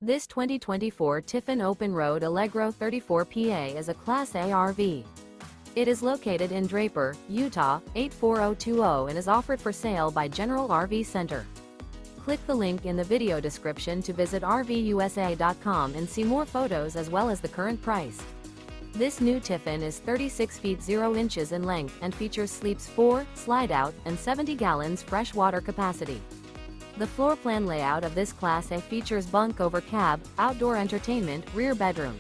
This 2024 Tiffin Open Road Allegro 34 PA is a Class A RV. It is located in Draper, Utah, 84020 and is offered for sale by General RV Center. Click the link in the video description to visit RVUSA.com and see more photos as well as the current price. This new Tiffin is 36 feet 0 inches in length and features sleeps 4, slide-out, and 70 gallons fresh water capacity. The floor plan layout of this Class A features bunk over cab, outdoor entertainment, rear bedroom.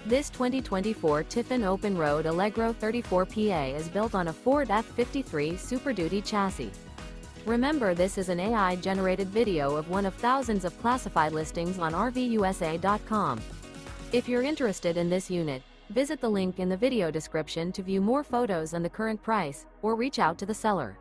This 2024 Tiffin Open Road Allegro 34 PA is built on a Ford F-53 Super Duty chassis. Remember, this is an AI-generated video of one of thousands of classified listings on RVUSA.com. If you're interested in this unit, visit the link in the video description to view more photos and the current price, or reach out to the seller.